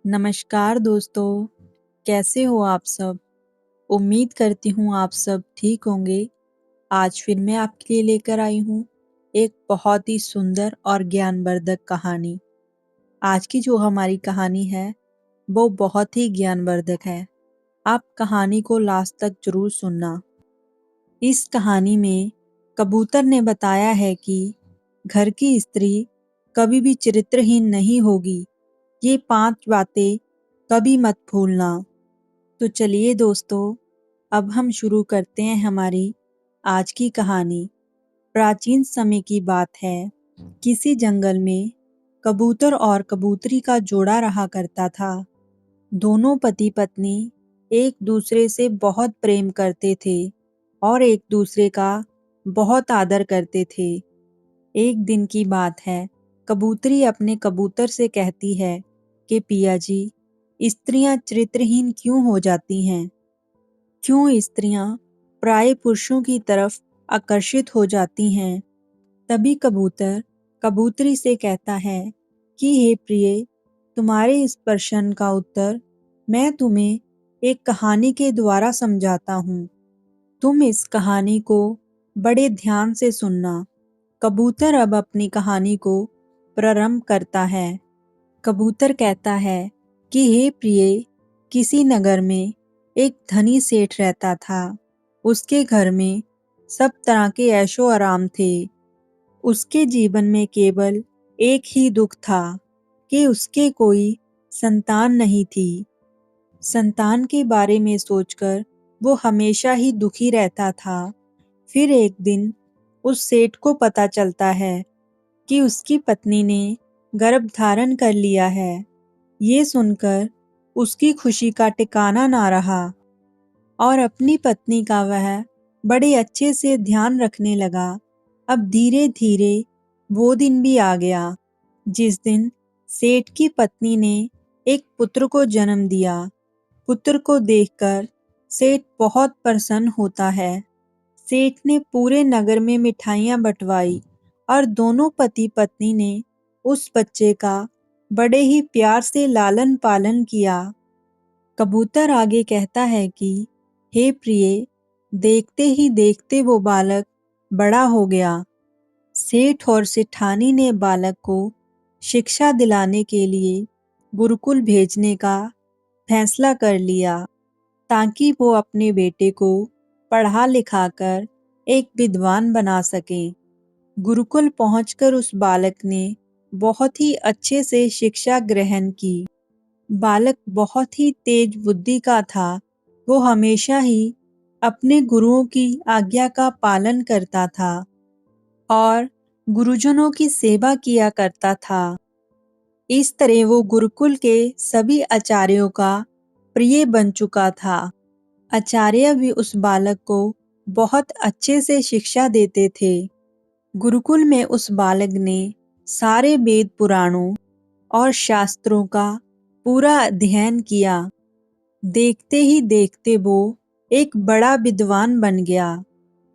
नमस्कार दोस्तों, कैसे हो आप सब? उम्मीद करती हूँ आप सब ठीक होंगे। आज फिर मैं आपके लिए लेकर आई हूँ एक बहुत ही सुंदर और ज्ञानवर्धक कहानी। आज की जो हमारी कहानी है, वो बहुत ही ज्ञानवर्धक है। आप कहानी को लास्ट तक जरूर सुनना। इस कहानी में कबूतर ने बताया है कि घर की स्त्री कभी भी चरित्रहीन नहीं होगी। ये 5 बातें कभी मत भूलना। तो चलिए दोस्तों, अब हम शुरू करते हैं हमारी आज की कहानी। प्राचीन समय की बात है। किसी जंगल में कबूतर और कबूतरी का जोड़ा रहा करता था। दोनों पति पत्नी एक दूसरे से बहुत प्रेम करते थे और एक दूसरे का बहुत आदर करते थे। एक दिन की बात है, कबूतरी अपने कबूतर से कहती है कि पिया जी, स्त्रियां चरित्रहीन क्यों हो जाती हैं? क्यों स्त्रियां प्राय पुरुषों की तरफ आकर्षित हो जाती हैं? तभी कबूतर कबूतरी से कहता है कि हे प्रिय, तुम्हारे इस प्रश्न का उत्तर मैं तुम्हें एक कहानी के द्वारा समझाता हूँ। तुम इस कहानी को बड़े ध्यान से सुनना। कबूतर अब अपनी कहानी को प्रारंभ करता है। कबूतर कहता है कि हे प्रिय, किसी नगर में एक धनी सेठ रहता था। उसके घर में सब तरह के ऐशो आराम थे। उसके जीवन में केवल एक ही दुख था कि उसके कोई संतान नहीं थी। संतान के बारे में सोचकर वो हमेशा ही दुखी रहता था। फिर एक दिन उस सेठ को पता चलता है कि उसकी पत्नी ने गर्भ धारण कर लिया है। ये सुनकर उसकी खुशी का ठिकाना ना रहा और अपनी पत्नी का वह बड़े अच्छे से ध्यान रखने लगा। अब धीरे धीरे वो दिन भी आ गया जिस दिन सेठ की पत्नी ने एक पुत्र को जन्म दिया। पुत्र को देखकर सेठ बहुत प्रसन्न होता है। सेठ ने पूरे नगर में मिठाइयाँ बंटवाई और दोनों पति पत्नी ने उस बच्चे का बड़े ही प्यार से लालन पालन किया। कबूतर आगे कहता है कि हे प्रिय, देखते ही देखते वो बालक बड़ा हो गया। सेठ और सेठानी ने बालक को शिक्षा दिलाने के लिए गुरुकुल भेजने का फैसला कर लिया ताकि वो अपने बेटे को पढ़ा लिखाकर एक विद्वान बना सकें। गुरुकुल पहुंचकर उस बालक ने बहुत ही अच्छे से शिक्षा ग्रहण की। बालक बहुत ही तेज बुद्धि का था। वो हमेशा ही अपने गुरुओं की आज्ञा का पालन करता था और गुरुजनों की सेवा किया करता था। इस तरह वो गुरुकुल के सभी आचार्यों का प्रिय बन चुका था। आचार्य भी उस बालक को बहुत अच्छे से शिक्षा देते थे। गुरुकुल में उस बालक ने सारे वेद पुराणों और शास्त्रों का पूरा अध्ययन किया। देखते ही देखते वो एक बड़ा विद्वान बन गया।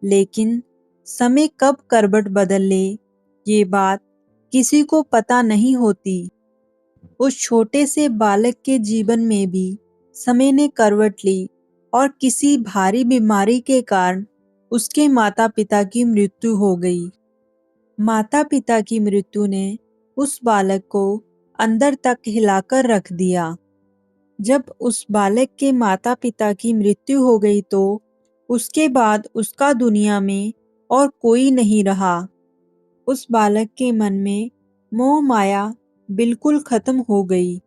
लेकिन समय कब करवट बदल ले, ये बात किसी को पता नहीं होती। उस छोटे से बालक के जीवन में भी समय ने करवट ली और किसी भारी बीमारी के कारण उसके माता पिता की मृत्यु हो गई। माता पिता की मृत्यु ने उस बालक को अंदर तक हिलाकर रख दिया। जब उस बालक के माता पिता की मृत्यु हो गई तो उसके बाद उसका दुनिया में और कोई नहीं रहा। उस बालक के मन में मोह माया बिल्कुल खत्म हो गई।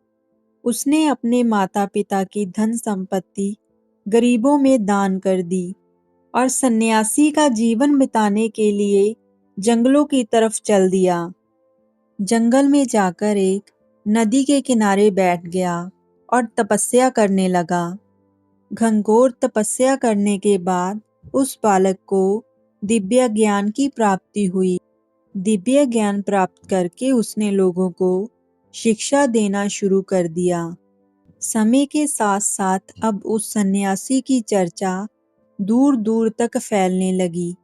उसने अपने माता पिता की धन संपत्ति गरीबों में दान कर दी और सन्यासी का जीवन बिताने के लिए जंगलों की तरफ चल दिया। जंगल में जाकर एक नदी के किनारे बैठ गया और तपस्या करने लगा। घंघोर तपस्या करने के बाद उस बालक को दिव्य ज्ञान की प्राप्ति हुई। दिव्य ज्ञान प्राप्त करके उसने लोगों को शिक्षा देना शुरू कर दिया। समय के साथ साथ अब उस सन्यासी की चर्चा दूर दूर तक फैलने लगी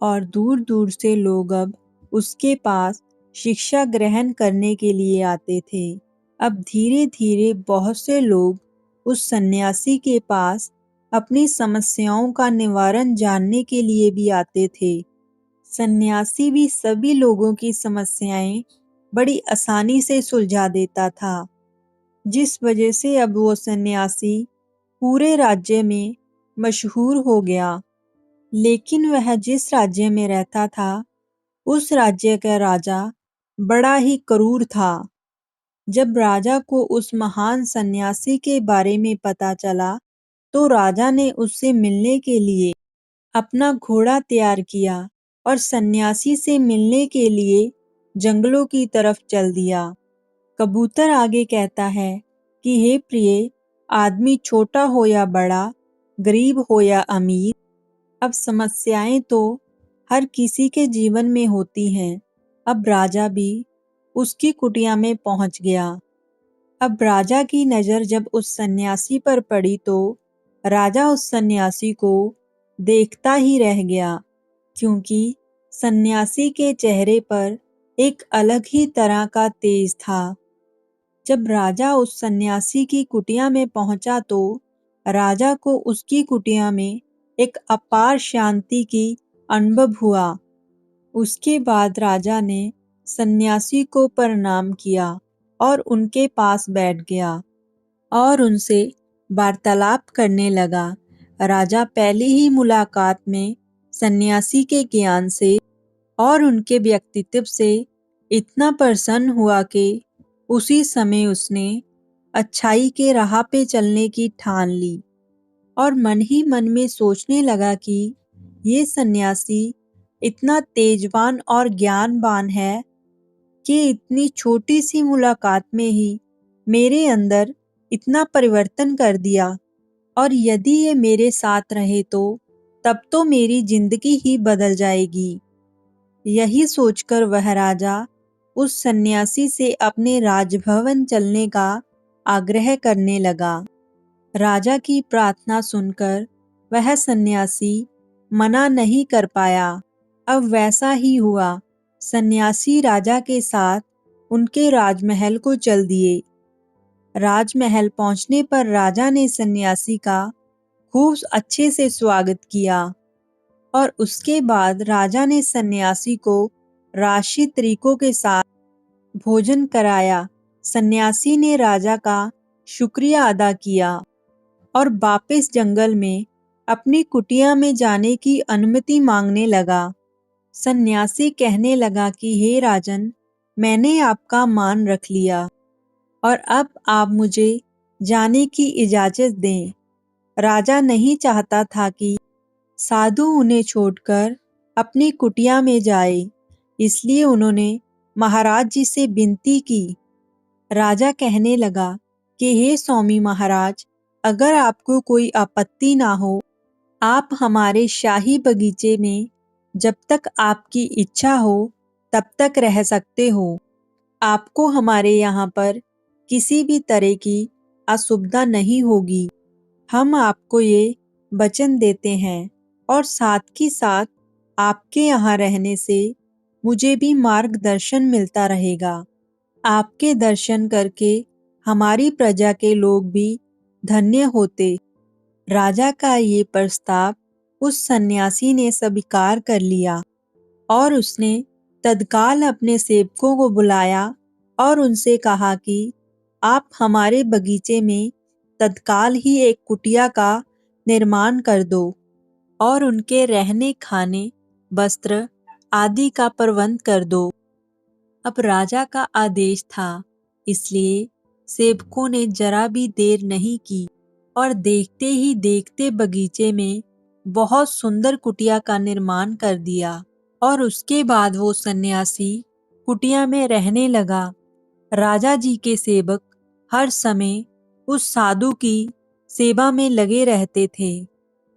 और दूर दूर से लोग अब उसके पास शिक्षा ग्रहण करने के लिए आते थे। अब धीरे-धीरे बहुत से लोग उस सन्यासी के पास अपनी समस्याओं का निवारण जानने के लिए भी आते थे। सन्यासी भी सभी लोगों की समस्याएं बड़ी आसानी से सुलझा देता था, जिस वजह से अब वो सन्यासी पूरे राज्य में मशहूर हो गया। लेकिन वह जिस राज्य में रहता था, उस राज्य का राजा बड़ा ही क्रूर था। जब राजा को उस महान सन्यासी के बारे में पता चला, तो राजा ने उससे मिलने के लिए अपना घोड़ा तैयार किया और सन्यासी से मिलने के लिए जंगलों की तरफ चल दिया। कबूतर आगे कहता है कि हे प्रिय, आदमी छोटा हो या बड़ा, गरीब हो या अमीर, अब समस्याएं तो हर किसी के जीवन में होती हैं। अब राजा भी उसकी कुटिया में पहुंच गया। अब राजा की नजर जब उस सन्यासी पर पड़ी, तो राजा उस सन्यासी को देखता ही रह गया, क्योंकि सन्यासी के चेहरे पर एक अलग ही तरह का तेज था। जब राजा उस सन्यासी की कुटिया में पहुंचा, तो राजा को उसकी कुटिया में एक अपार शांति की अनुभव हुआ। उसके बाद राजा ने सन्यासी को प्रणाम किया और उनके पास बैठ गया और उनसे वार्तालाप करने लगा। राजा पहली ही मुलाकात में सन्यासी के ज्ञान से और उनके व्यक्तित्व से इतना प्रसन्न हुआ कि उसी समय उसने अच्छाई के राह पे चलने की ठान ली और मन ही मन में सोचने लगा कि ये सन्यासी इतना तेजवान और ज्ञानवान है कि इतनी छोटी सी मुलाकात में ही मेरे अंदर इतना परिवर्तन कर दिया, और यदि ये मेरे साथ रहे तो तब तो मेरी जिंदगी ही बदल जाएगी। यही सोचकर वह राजा उस सन्यासी से अपने राजभवन चलने का आग्रह करने लगा। राजा की प्रार्थना सुनकर वह सन्यासी मना नहीं कर पाया। अब वैसा ही हुआ। सन्यासी राजा के साथ उनके राजमहल को चल दिए। राजमहल पहुंचने पर राजा ने सन्यासी का खूब अच्छे से स्वागत किया और उसके बाद राजा ने सन्यासी को राशि तरीकों के साथ भोजन कराया। सन्यासी ने राजा का शुक्रिया अदा किया और वापस जंगल में अपनी कुटिया में जाने की अनुमति मांगने लगा। सन्यासी कहने लगा कि हे राजन, मैंने आपका मान रख लिया और अब आप मुझे जाने की इजाजत दें। राजा नहीं चाहता था कि साधु उन्हें छोड़कर अपनी कुटिया में जाए, इसलिए उन्होंने महाराज जी से विनती की। राजा कहने लगा कि हे स्वामी महाराज, अगर आपको कोई आपत्ति ना हो, आप हमारे शाही बगीचे में जब तक आपकी इच्छा हो तब तक रह सकते हो। आपको हमारे यहाँ पर किसी भी तरह की असुविधा नहीं होगी। हम आपको ये वचन देते हैं और साथ ही साथ आपके यहाँ रहने से मुझे भी मार्गदर्शन मिलता रहेगा। आपके दर्शन करके हमारी प्रजा के लोग भी धन्य होते। राजा का ये प्रस्ताव उस सन्यासी ने स्वीकार कर लिया और उसने तत्काल अपने सेवकों को बुलाया और उनसे कहा कि आप हमारे बगीचे में तत्काल ही एक कुटिया का निर्माण कर दो और उनके रहने, खाने, वस्त्र आदि का प्रबंध कर दो। अब राजा का आदेश था, इसलिए सेवकों ने जरा भी देर नहीं की और देखते ही देखते बगीचे में बहुत सुंदर कुटिया का निर्माण कर दिया और उसके बाद वो सन्यासी कुटिया में रहने लगा। राजा जी के सेवक हर समय उस साधु की सेवा में लगे रहते थे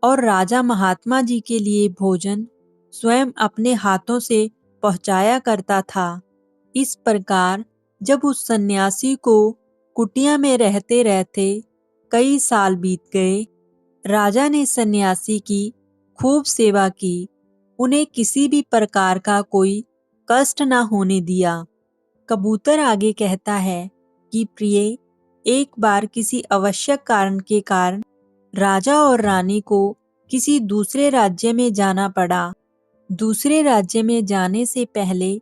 और राजा महात्मा जी के लिए भोजन स्वयं अपने हाथों से पहुंचाया करता था। इस प्रकार जब उस सन्यासी को कुटिया में रहते रहते कई साल बीत गए, राजा ने सन्यासी की खूब सेवा की, उन्हें किसी भी प्रकार का कोई कष्ट न होने दिया। कबूतर आगे कहता है कि कि प्रिय, एक बार किसी आवश्यक कारण के कारण राजा और रानी को किसी दूसरे राज्य में जाना पड़ा। दूसरे राज्य में जाने से पहले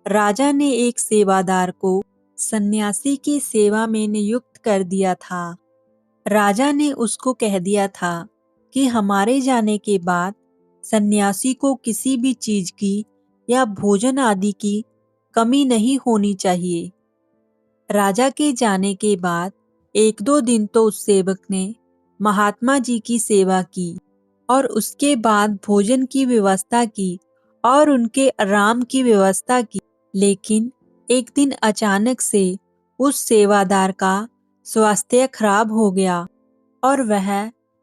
राजा ने एक सेवादार को सन्यासी की सेवा में नियुक्त कर दिया था। राजा ने उसको कह दिया था कि हमारे जाने के बाद सन्यासी को किसी भी चीज की या भोजन आदि की कमी नहीं होनी चाहिए। राजा के जाने के बाद 1-2 दिन तो उस सेवक ने महात्मा जी की सेवा की और उसके बाद भोजन की व्यवस्था की और उनके आराम की व्यवस्था की। लेकिन एक दिन अचानक से उस सेवादार का स्वास्थ्य खराब हो गया और वह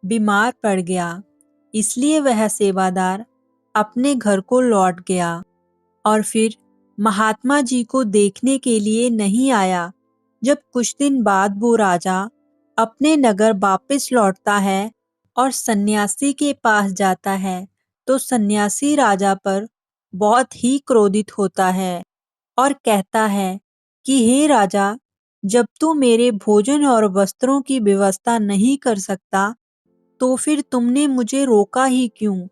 बीमार पड़ गया। इसलिए वह सेवादार अपने घर को लौट गया और फिर महात्मा जी को देखने के लिए नहीं आया। जब कुछ दिन बाद वो राजा अपने नगर वापस लौटता है और सन्यासी के पास जाता है तो सन्यासी राजा पर बहुत ही क्रोधित होता है और कहता है कि हे राजा, जब तू मेरे भोजन और वस्त्रों की व्यवस्था नहीं कर सकता तो फिर तुमने मुझे रोका ही क्यों?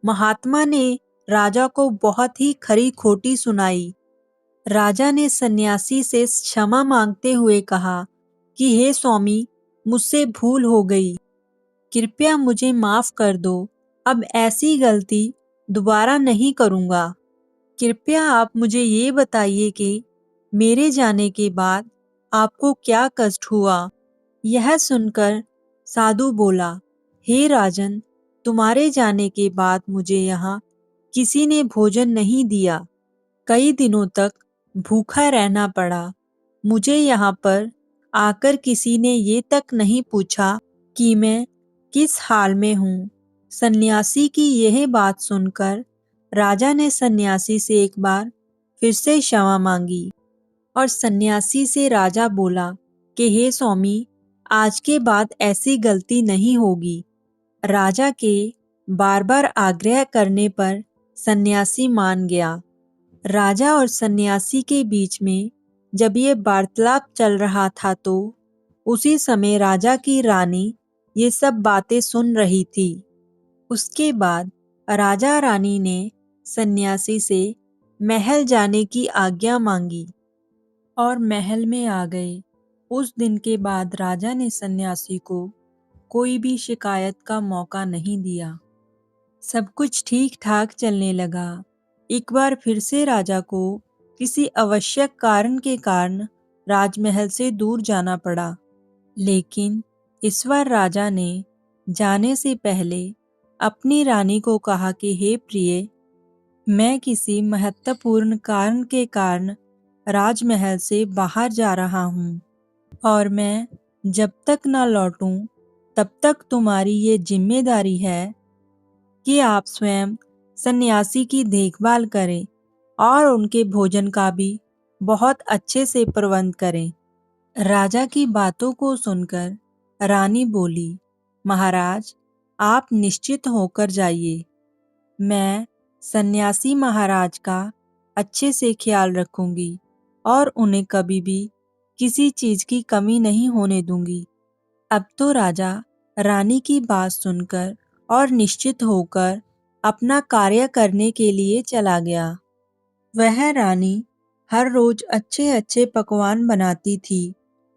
महात्मा ने राजा को बहुत ही खरी खोटी सुनाई। राजा ने सन्यासी से क्षमा मांगते हुए कहा कि हे स्वामी, मुझसे भूल हो गई, कृपया मुझे माफ कर दो। अब ऐसी गलती दोबारा नहीं करूंगा। कृपया आप मुझे ये बताइए कि मेरे जाने के बाद आपको क्या कष्ट हुआ? यह सुनकर साधु बोला, हे राजन, तुम्हारे जाने के बाद मुझे यहाँ किसी ने भोजन नहीं दिया। कई दिनों तक भूखा रहना पड़ा। मुझे यहाँ पर आकर किसी ने ये तक नहीं पूछा कि मैं किस हाल में हूँ। सन्यासी की यह बात सुनकर राजा ने सन्यासी से एक बार फिर से क्षमा मांगी और सन्यासी से राजा बोला कि हे स्वामी, आज के बाद ऐसी गलती नहीं होगी। राजा के बार बार आग्रह करने पर सन्यासी मान गया। राजा और सन्यासी के बीच में जब ये वार्तालाप चल रहा था तो उसी समय राजा की रानी ये सब बातें सुन रही थी। उसके बाद राजा रानी ने सन्यासी से महल जाने की आज्ञा मांगी और महल में आ गए। उस दिन के बाद राजा ने सन्यासी को कोई भी शिकायत का मौका नहीं दिया। सब कुछ ठीक ठाक चलने लगा। एक बार फिर से राजा को किसी आवश्यक कारण के कारण राजमहल से दूर जाना पड़ा। लेकिन इस बार राजा ने जाने से पहले अपनी रानी को कहा कि हे प्रिय, मैं किसी महत्वपूर्ण कारण के कारण राजमहल से बाहर जा रहा हूँ और मैं जब तक ना लौटूं तब तक तुम्हारी ये जिम्मेदारी है कि आप स्वयं सन्यासी की देखभाल करें और उनके भोजन का भी बहुत अच्छे से प्रबंध करें। राजा की बातों को सुनकर रानी बोली, महाराज, आप निश्चित होकर जाइए। मैं सन्यासी महाराज का अच्छे से ख्याल रखूंगी और उन्हें कभी भी किसी चीज की कमी नहीं होने दूंगी। अब तो राजा रानी की बात सुनकर और निश्चित होकर अपना कार्य करने के लिए चला गया। वह रानी हर रोज अच्छे अच्छे पकवान बनाती थी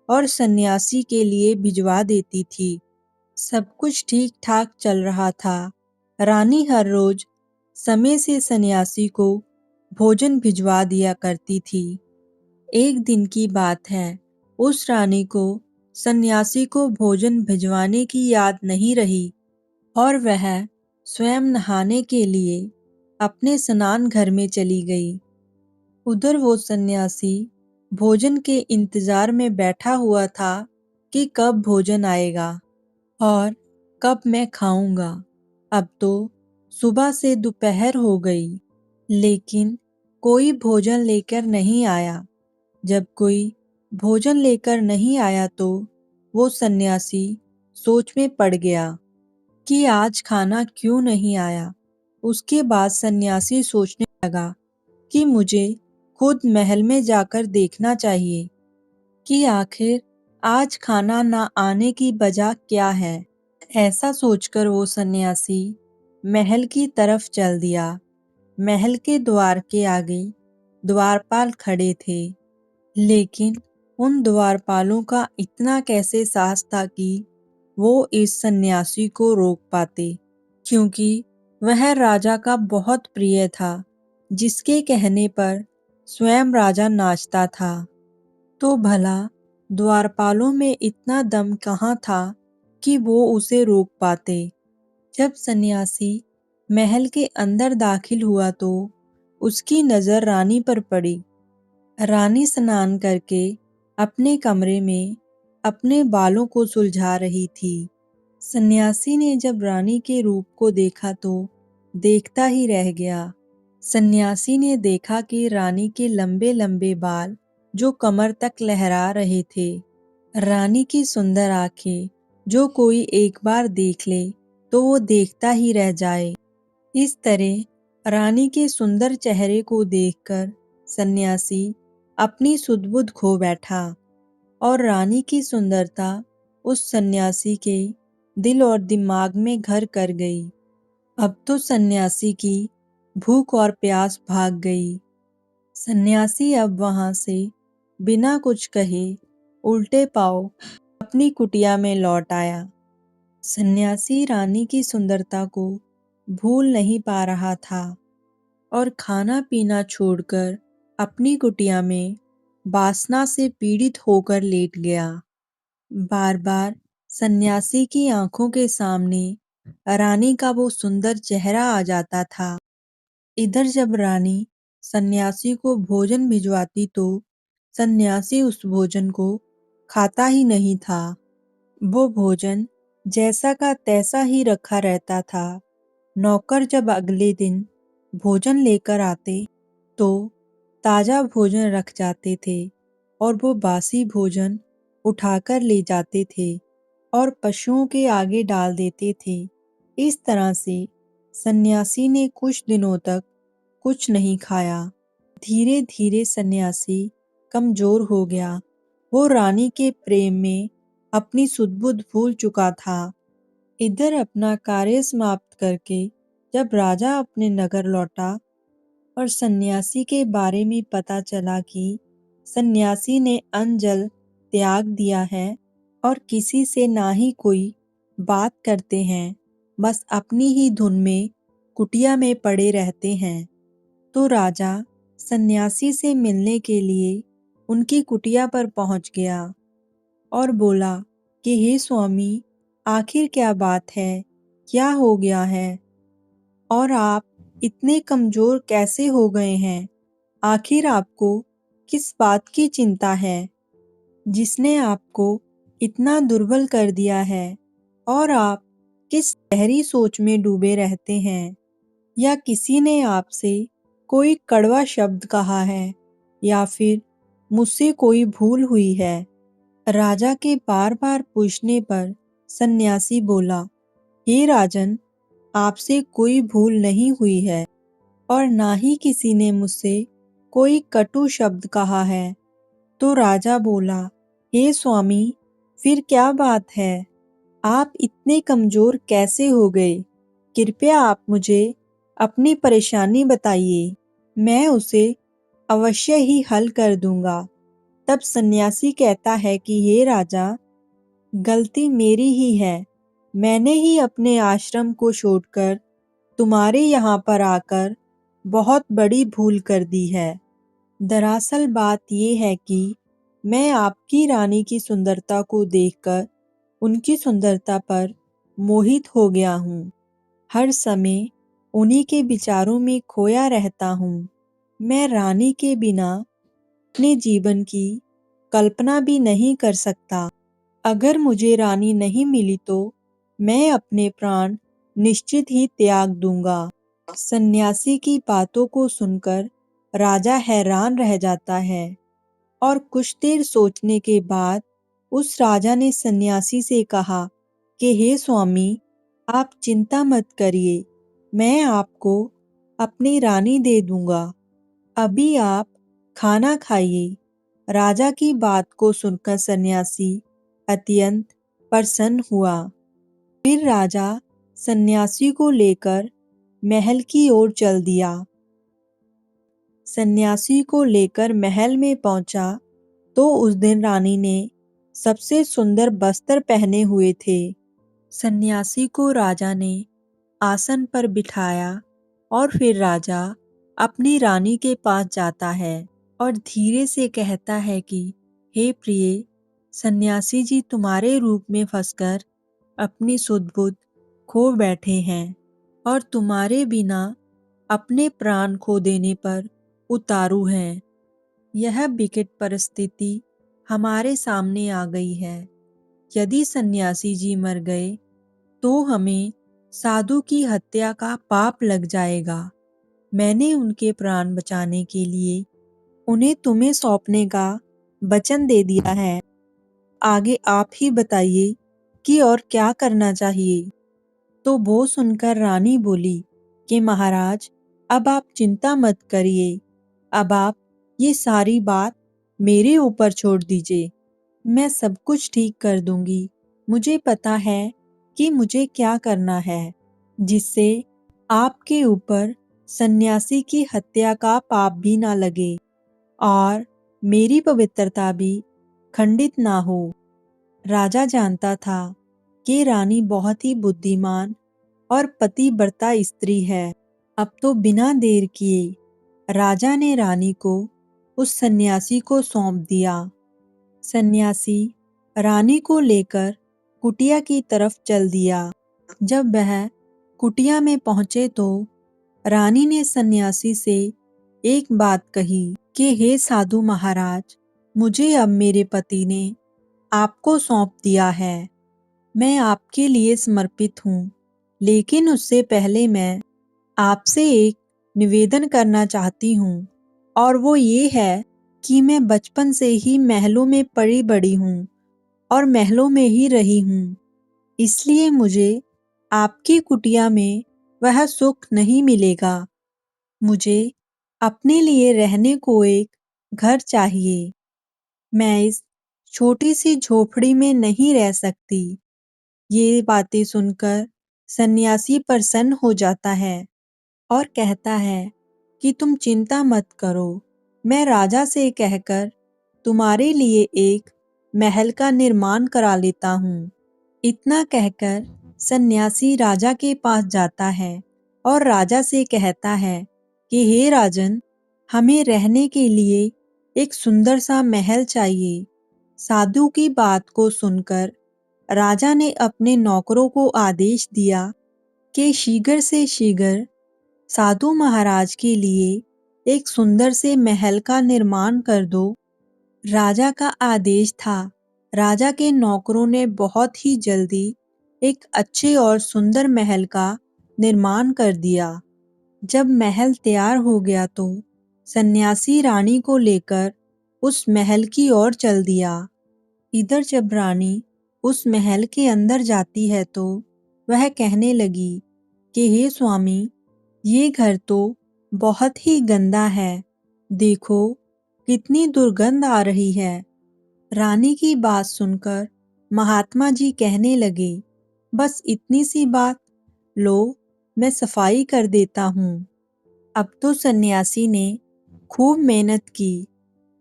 और सन्यासी के लिए भिजवा देती थी। सब कुछ ठीक ठाक चल रहा था। रानी हर रोज समय से सन्यासी को भोजन भिजवा दिया करती थी। एक दिन की बात है, उस रानी को सन्यासी को भोजन भिजवाने की याद नहीं रही और वह स्वयं नहाने के लिए अपने स्नान घर में चली गई। उधर वो सन्यासी भोजन के इंतजार में बैठा हुआ था कि कब भोजन आएगा और कब मैं खाऊंगा। अब तो सुबह से दोपहर हो गई, लेकिन कोई भोजन लेकर नहीं आया। जब कोई भोजन लेकर नहीं आया तो वो सन्यासी सोच में पड़ गया कि आज खाना क्यों नहीं आया। उसके बाद सन्यासी सोचने लगा कि मुझे खुद महल में जाकर देखना चाहिए। कि आखिर आज खाना ना आने की वजह क्या है। ऐसा सोचकर वो सन्यासी महल की तरफ चल दिया। महल के द्वार के आगे द्वारपाल खड़े थे, लेकिन उन द्वारपालों का इतना कैसे साहस था कि वो इस सन्यासी को रोक पाते, क्योंकि वह राजा का बहुत प्रिय था, जिसके कहने पर स्वयं राजा नाचता था। तो भला द्वारपालों में इतना दम कहाँ था कि वो उसे रोक पाते। जब सन्यासी महल के अंदर दाखिल हुआ तो उसकी नजर रानी पर पड़ी। रानी स्नान करके अपने कमरे में अपने बालों को सुलझा रही थी। सन्यासी ने जब रानी के रूप को देखा तो देखता ही रह गया। सन्यासी ने देखा कि रानी के लंबे लंबे बाल जो कमर तक लहरा रहे थे। रानी की सुंदर आंखें जो कोई एक बार देख ले तो वो देखता ही रह जाए। इस तरह रानी के सुंदर चेहरे को देखकर सन्यासी अपनी सुध-बुध खो बैठा और रानी की सुंदरता उस सन्यासी के दिल और दिमाग में घर कर गई। अब तो सन्यासी की भूख और प्यास भाग गई। सन्यासी अब वहां से बिना कुछ कहे उल्टे पांव अपनी कुटिया में लौट आया। सन्यासी रानी की सुंदरता को भूल नहीं पा रहा था और खाना पीना छोड़कर अपनी कुटिया में वासना से पीड़ित होकर लेट गया। बार बार सन्यासी की आंखों के सामने रानी का वो सुंदर चेहरा आ जाता था। इधर जब रानी सन्यासी को भोजन भिजवाती तो सन्यासी उस भोजन को खाता ही नहीं था। वो भोजन जैसा का तैसा ही रखा रहता था। नौकर जब अगले दिन भोजन लेकर आते तो ताजा भोजन रख जाते थे और वो बासी भोजन उठाकर ले जाते थे और पशुओं के आगे डाल देते थे। इस तरह से सन्यासी ने कुछ दिनों तक कुछ नहीं खाया। धीरे धीरे सन्यासी कमजोर हो गया। वो रानी के प्रेम में अपनी सुध-बुध भूल चुका था। इधर अपना कार्य समाप्त करके जब राजा अपने नगर लौटा और सन्यासी के बारे में पता चला कि सन्यासी ने अन्न जल त्याग दिया है और किसी से ना ही कोई बात करते हैं, बस अपनी ही धुन में कुटिया में पड़े रहते हैं, तो राजा सन्यासी से मिलने के लिए उनकी कुटिया पर पहुंच गया और बोला कि हे स्वामी, आखिर क्या बात है, क्या हो गया है और आप इतने कमजोर कैसे हो गए हैं? आखिर आपको किस बात की चिंता है जिसने आपको इतना दुर्बल कर दिया है और आप किस गहरी सोच में डूबे रहते हैं? या किसी ने आपसे कोई कड़वा शब्द कहा है या फिर मुझसे कोई भूल हुई है? राजा के बार बार पूछने पर सन्यासी बोला, हे राजन, आपसे कोई भूल नहीं हुई है और ना ही किसी ने मुझसे कोई कटु शब्द कहा है। तो राजा बोला, हे स्वामी, फिर क्या बात है? आप इतने कमजोर कैसे हो गए? कृपया आप मुझे अपनी परेशानी बताइए, मैं उसे अवश्य ही हल कर दूंगा। तब सन्यासी कहता है कि हे राजा, गलती मेरी ही है। मैंने ही अपने आश्रम को छोड़कर तुम्हारे यहाँ पर आकर बहुत बड़ी भूल कर दी है। दरअसल बात ये है कि मैं आपकी रानी की सुंदरता को देखकर उनकी सुंदरता पर मोहित हो गया हूँ। हर समय उन्हीं के विचारों में खोया रहता हूँ। मैं रानी के बिना अपने जीवन की कल्पना भी नहीं कर सकता। अगर मुझे रानी नहीं मिली तो मैं अपने प्राण निश्चित ही त्याग दूंगा। सन्यासी की बातों को सुनकर राजा हैरान रह जाता है और कुछ देर सोचने के बाद उस राजा ने सन्यासी से कहा कि हे स्वामी, आप चिंता मत करिए, मैं आपको अपनी रानी दे दूंगा। अभी आप खाना खाइए। राजा की बात को सुनकर सन्यासी अत्यंत प्रसन्न हुआ। फिर राजा सन्यासी को लेकर महल की ओर चल दिया। सन्यासी को लेकर महल में पहुंचा तो उस दिन रानी ने सबसे सुंदर वस्त्र पहने हुए थे। सन्यासी को राजा ने आसन पर बिठाया और फिर राजा अपनी रानी के पास जाता है और धीरे से कहता है कि हे प्रिय, सन्यासी जी तुम्हारे रूप में फंसकर अपनी सुध-बुध खो बैठे हैं और तुम्हारे बिना अपने प्राण खो देने पर उतारू हैं। यह विकट परिस्थिति हमारे सामने आ गई है। यदि सन्यासी जी मर गए तो हमें साधु की हत्या का पाप लग जाएगा। मैंने उनके प्राण बचाने के लिए उन्हें तुम्हें सौंपने का वचन दे दिया है। आगे आप ही बताइए कि और क्या करना चाहिए। तो वो सुनकर रानी बोली कि महाराज, अब आप चिंता मत करिए। अब आप ये सारी बात मेरे ऊपर छोड़ दीजिए। मैं सब कुछ ठीक कर दूंगी। मुझे पता है कि मुझे क्या करना है, जिससे आपके ऊपर सन्यासी की हत्या का पाप भी ना लगे और मेरी पवित्रता भी खंडित ना हो। राजा जानता था कि रानी बहुत ही बुद्धिमान और पतिव्रता स्त्री है। अब तो बिना देर किए राजा ने रानी को उस सन्यासी को सौंप दिया। सन्यासी रानी को लेकर कुटिया की तरफ चल दिया। जब वह कुटिया में पहुंचे तो रानी ने सन्यासी से एक बात कही कि हे साधु महाराज, मुझे अब मेरे पति ने आपको सौंप दिया है। मैं आपके लिए समर्पित हूँ, लेकिन उससे पहले मैं आपसे एक निवेदन करना चाहती हूँ और वो ये है कि मैं बचपन से ही महलों में पली बड़ी हूँ और महलों में ही रही हूँ। इसलिए मुझे आपकी कुटिया में वह सुख नहीं मिलेगा। मुझे अपने लिए रहने को एक घर चाहिए। मैं इस छोटी सी झोपड़ी में नहीं रह सकती। ये बातें सुनकर सन्यासी प्रसन्न हो जाता है और कहता है कि तुम चिंता मत करो, मैं राजा से कहकर तुम्हारे लिए एक महल का निर्माण करा लेता हूँ। इतना कहकर सन्यासी राजा के पास जाता है और राजा से कहता है कि हे राजन, हमें रहने के लिए एक सुंदर सा महल चाहिए। साधु की बात को सुनकर राजा ने अपने नौकरों को आदेश दिया कि शीघ्र से शीघ्र साधु महाराज के लिए एक सुंदर से महल का निर्माण कर दो। राजा का आदेश था। राजा के नौकरों ने बहुत ही जल्दी एक अच्छे और सुंदर महल का निर्माण कर दिया। जब महल तैयार हो गया तो सन्यासी रानी को लेकर उस महल की ओर चल दिया। इधर जब रानी उस महल के अंदर जाती है तो वह कहने लगी कि हे स्वामी, ये घर तो बहुत ही गंदा है। देखो कितनी दुर्गंध आ रही है। रानी की बात सुनकर महात्मा जी कहने लगे, बस इतनी सी बात, लो मैं सफाई कर देता हूँ। अब तो सन्यासी ने खूब मेहनत की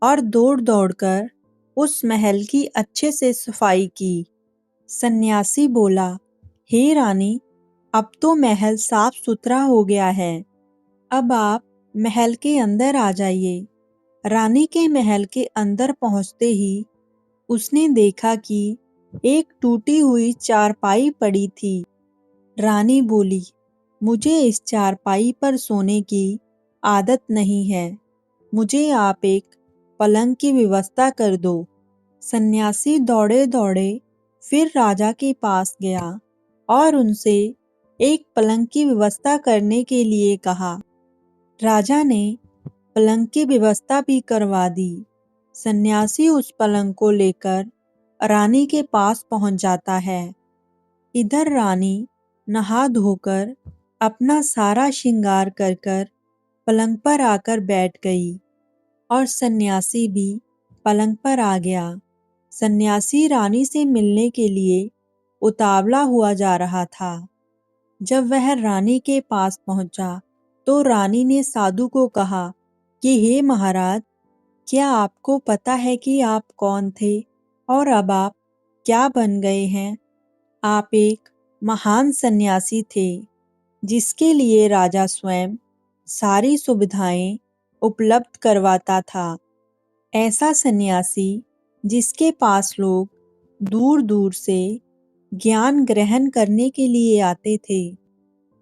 और दौड़ दौड़ कर उस महल की अच्छे से सफाई की। सन्यासी बोला, हे रानी, अब तो महल साफ सुथरा हो गया है। अब आप महल के अंदर आ जाइए। रानी के महल के अंदर पहुंचते ही उसने देखा कि एक टूटी हुई चारपाई पड़ी थी। रानी बोली, मुझे इस चारपाई पर सोने की आदत नहीं है। मुझे आप एक पलंग की व्यवस्था कर दो। सन्यासी दौड़े दौड़े फिर राजा के पास गया और उनसे एक पलंग की व्यवस्था करने के लिए कहा। राजा ने पलंग की व्यवस्था भी करवा दी। सन्यासी उस पलंग को लेकर रानी के पास पहुंच जाता है। इधर रानी नहा धोकर अपना सारा श्रृंगार कर पलंग पर आकर बैठ गई और सन्यासी भी पलंग पर आ गया। सन्यासी रानी से मिलने के लिए उतावला हुआ जा रहा था। जब वह रानी के पास पहुंचा तो रानी ने साधु को कहा कि हे महाराज, क्या आपको पता है कि आप कौन थे और अब आप क्या बन गए हैं? आप एक महान सन्यासी थे जिसके लिए राजा स्वयं सारी सुविधाएं उपलब्ध करवाता था। ऐसा सन्यासी जिसके पास लोग दूर दूर से ज्ञान ग्रहण करने के लिए आते थे,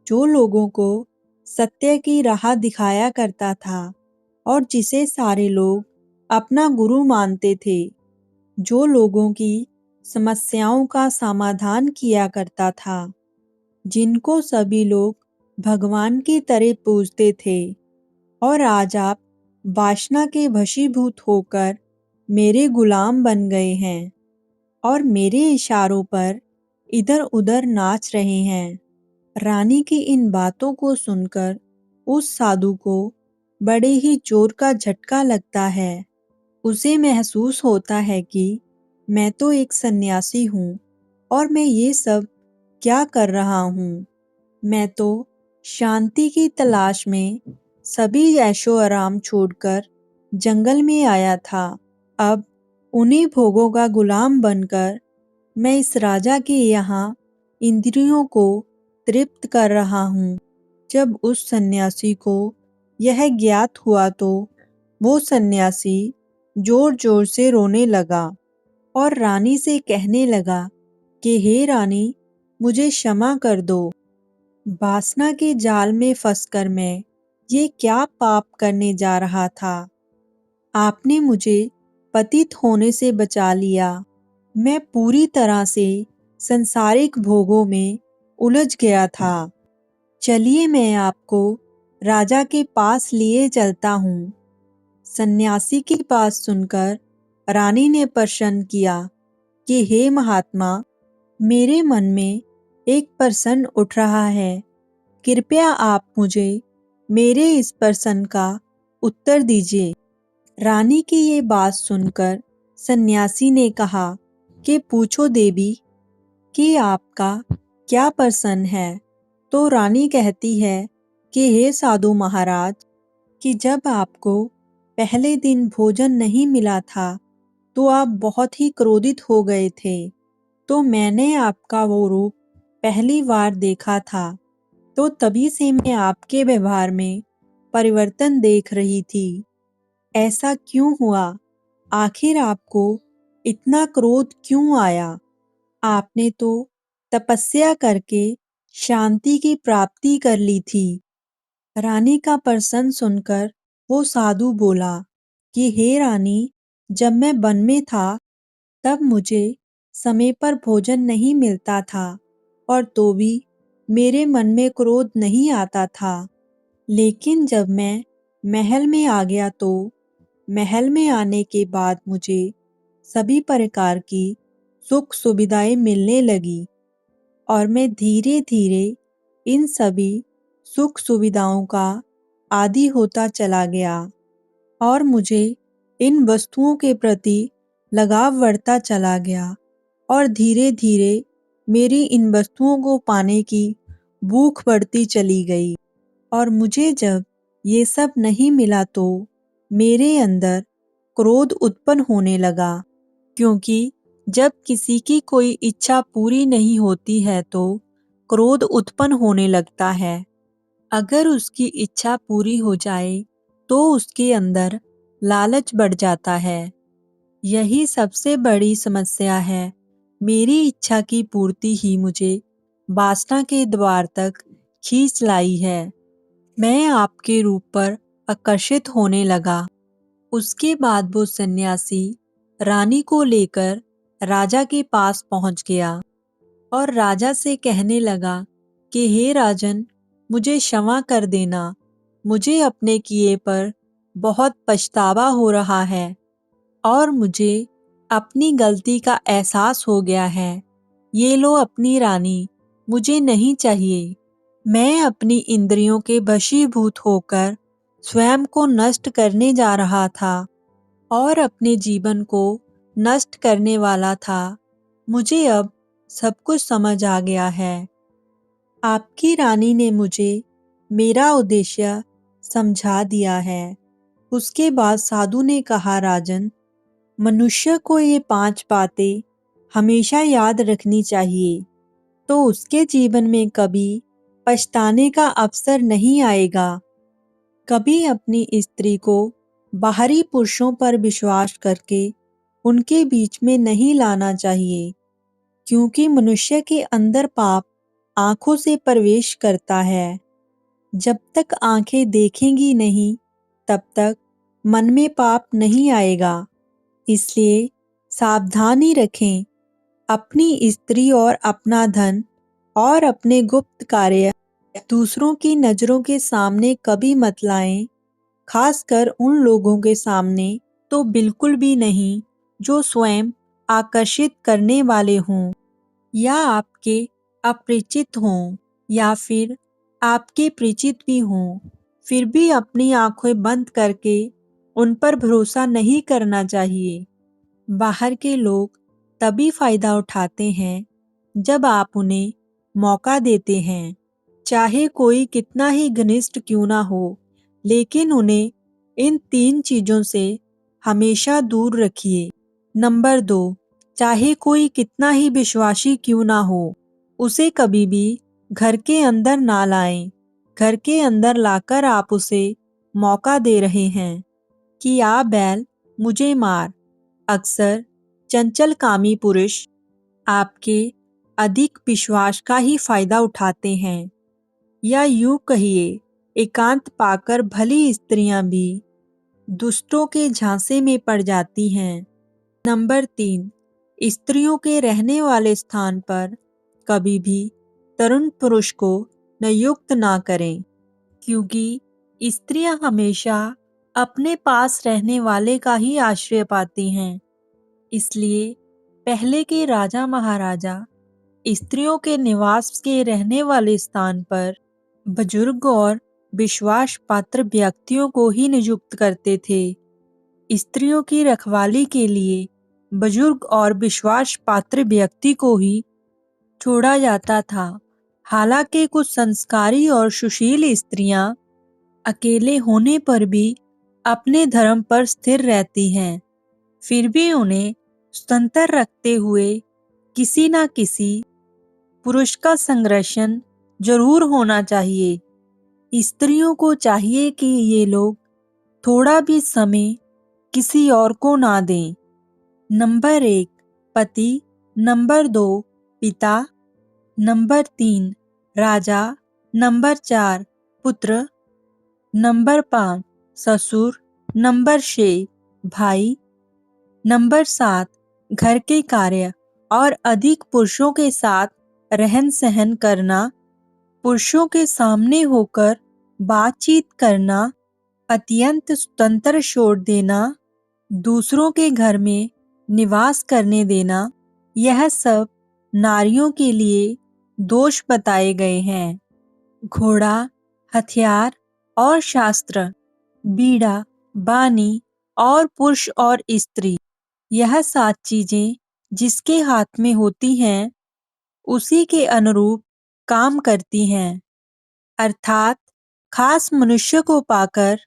जो लोगों को सत्य की राह दिखाया करता था और जिसे सारे लोग अपना गुरु मानते थे, जो लोगों की समस्याओं का समाधान किया करता था, जिनको सभी लोग भगवान की तरह पूजते थे। और आज आप वासना के वशीभूत होकर मेरे गुलाम बन गए हैं और मेरे इशारों पर इधर-उधर नाच रहे हैं। रानी की इन बातों को सुनकर उस साधु को बड़े ही जोर का झटका लगता है। उसे महसूस होता है कि मैं तो एक सन्यासी हूँ और मैं ये सब क्या कर रहा हूँ। मैं तो शांति की तलाश में सभी ऐशो आराम छोड़कर जंगल में आया था। अब उन्हीं भोगों का गुलाम बनकर मैं इस राजा के यहाँ इंद्रियों को तृप्त कर रहा हूँ। जब उस सन्यासी को यह ज्ञात हुआ तो वो सन्यासी जोर जोर से रोने लगा और रानी से कहने लगा कि हे रानी, मुझे क्षमा कर दो। वासना के जाल में फंसकर मैं ये क्या पाप करने जा रहा था। आपने मुझे पतित होने से बचा लिया। मैं पूरी तरह से संसारिक भोगों में उलझ गया था। चलिए मैं आपको राजा के पास लिए चलता हूँ। सन्यासी की बात सुनकर रानी ने प्रश्न किया कि हे महात्मा, मेरे मन में एक प्रश्न उठ रहा है। कृपया आप मुझे मेरे इस प्रश्न का उत्तर दीजिए। रानी की ये बात सुनकर सन्यासी ने कहा कि पूछो देवी कि आपका क्या प्रश्न है। तो रानी कहती है कि हे साधु महाराज, कि जब आपको पहले दिन भोजन नहीं मिला था तो आप बहुत ही क्रोधित हो गए थे। तो मैंने आपका वो रूप पहली बार देखा था, तो तभी से मैं आपके व्यवहार में परिवर्तन देख रही थी। ऐसा क्यों हुआ? आखिर आपको इतना क्रोध क्यों आया? आपने तो तपस्या करके शांति की प्राप्ति कर ली थी। रानी का प्रश्न सुनकर वो साधु बोला कि हे रानी, जब मैं वन में था तब मुझे समय पर भोजन नहीं मिलता था और तो भी मेरे मन में क्रोध नहीं आता था। लेकिन जब मैं महल में आ गया तो महल में आने के बाद मुझे सभी प्रकार की सुख सुविधाएं मिलने लगी और मैं धीरे धीरे इन सभी सुख सुविधाओं का आदी होता चला गया और मुझे इन वस्तुओं के प्रति लगाव बढ़ता चला गया और धीरे धीरे मेरी इन वस्तुओं को पाने की भूख बढ़ती चली गई। और मुझे जब ये सब नहीं मिला तो मेरे अंदर क्रोध उत्पन्न होने लगा, क्योंकि जब किसी की कोई इच्छा पूरी नहीं होती है तो क्रोध उत्पन्न होने लगता है। अगर उसकी इच्छा पूरी हो जाए तो उसके अंदर लालच बढ़ जाता है। यही सबसे बड़ी समस्या है। मेरी इच्छा की पूर्ति ही मुझे वासना के द्वार तक खींच लाई है। मैं आपके रूप पर आकर्षित होने लगा। उसके बाद वो सन्यासी रानी को लेकर राजा के पास पहुंच गया और राजा से कहने लगा कि हे राजन, मुझे क्षमा कर देना। मुझे अपने किए पर बहुत पछतावा हो रहा है और मुझे अपनी गलती का एहसास हो गया है। ये लो अपनी रानी, मुझे नहीं चाहिए। मैं अपनी इंद्रियों के वशीभूत होकर स्वयं को नष्ट करने जा रहा था। और अपने जीवन को नष्ट करने वाला था। मुझे अब सब कुछ समझ आ गया है। आपकी रानी ने मुझे मेरा उद्देश्य समझा दिया है। उसके बाद साधु ने कहा, राजन, मनुष्य को ये 5 बातें हमेशा याद रखनी चाहिए, तो उसके जीवन में कभी पछताने का अवसर नहीं आएगा। कभी अपनी स्त्री को बाहरी पुरुषों पर विश्वास करके उनके बीच में नहीं लाना चाहिए, क्योंकि मनुष्य के अंदर पाप आंखों से प्रवेश करता है। जब तक आंखें देखेंगी नहीं, तब तक मन में पाप नहीं आएगा। इसलिए सावधानी रखें। अपनी स्त्री और अपना धन और अपने गुप्त कार्य दूसरों की नजरों के सामने कभी मत लाएं, खासकर उन लोगों के सामने तो बिल्कुल भी नहीं जो स्वयं आकर्षित करने वाले हों या आपके अपरिचित हों या फिर आपके परिचित भी हों। फिर भी अपनी आंखें बंद करके उन पर भरोसा नहीं करना चाहिए। बाहर के लोग तभी फायदा उठाते हैं जब आप उन्हें मौका देते हैं, चाहे कोई कितना ही घनिष्ठ क्यों ना हो, लेकिन उन्हें इन 3 चीजों से हमेशा दूर रखिए। नंबर 2, चाहे कोई कितना ही विश्वासी क्यों ना हो, उसे कभी भी घर के अंदर ना लाएं। घर के अंदर लाकर आप उसे मौका दे रहे हैं कि आ बैल मुझे मार। अक्सर चंचल कामी पुरुष आपके अधिक विश्वास का ही फायदा उठाते हैं, या यूं कहिए, एकांत पाकर भली स्त्रियां भी दुष्टों के झांसे में पड़ जाती हैं। नंबर 3, स्त्रियों के रहने वाले स्थान पर कभी भी तरुण पुरुष को नियुक्त ना करें, क्योंकि स्त्रियां हमेशा अपने पास रहने वाले का ही आश्रय पाती हैं। इसलिए पहले के राजा महाराजा स्त्रियों के निवास के रहने वाले स्थान पर बुजुर्ग और विश्वास पात्र व्यक्तियों को ही नियुक्त करते थे। स्त्रियों की रखवाली के लिए बुजुर्ग और विश्वास पात्र व्यक्ति को ही छोड़ा जाता था। हालांकि कुछ संस्कारी और सुशील स्त्रियां अकेले होने पर भी अपने धर्म पर स्थिर रहती हैं, फिर भी उन्हें स्वतंत्र रखते हुए किसी न किसी पुरुष का संरक्षण जरूर होना चाहिए। स्त्रियों को चाहिए कि ये लोग थोड़ा भी समय किसी और को ना दें। नंबर 1, पति। नंबर 2, पिता। नंबर 3, राजा। नंबर 4, पुत्र। नंबर 5, ससुर। नंबर 6, भाई। नंबर 7, घर के कार्य और अधिक पुरुषों के साथ रहन सहन करना, पुरुषों के सामने होकर बातचीत करना, अत्यंत स्वतंत्र छोड़ देना, दूसरों के घर में निवास करने देना, यह सब नारियों के लिए दोष बताए गए हैं। घोड़ा, हथियार और शास्त्र, बीड़ा, बानी और पुरुष और स्त्री, यह 7 चीजें जिसके हाथ में होती हैं उसी के अनुरूप काम करती हैं। अर्थात खास मनुष्य को पाकर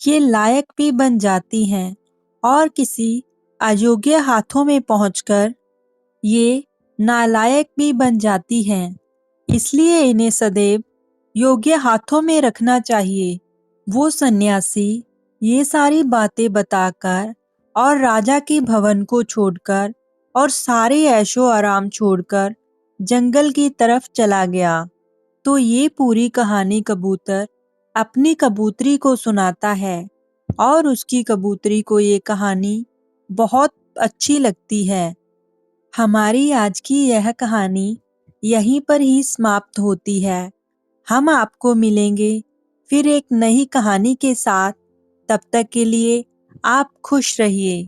ये लायक भी बन जाती हैं और किसी अयोग्य हाथों में पहुंचकर ये नालायक भी बन जाती हैं। इसलिए इन्हें सदैव योग्य हाथों में रखना चाहिए। वो सन्यासी ये सारी बातें बताकर और राजा के भवन को छोड़कर और सारे ऐशो आराम छोड़कर जंगल की तरफ चला गया। तो ये पूरी कहानी कबूतर अपनी कबूतरी को सुनाता है और उसकी कबूतरी को ये कहानी बहुत अच्छी लगती है। हमारी आज की यह कहानी यहीं पर ही समाप्त होती है। हम आपको मिलेंगे फिर एक नई कहानी के साथ। तब तक के लिए आप खुश रहिए।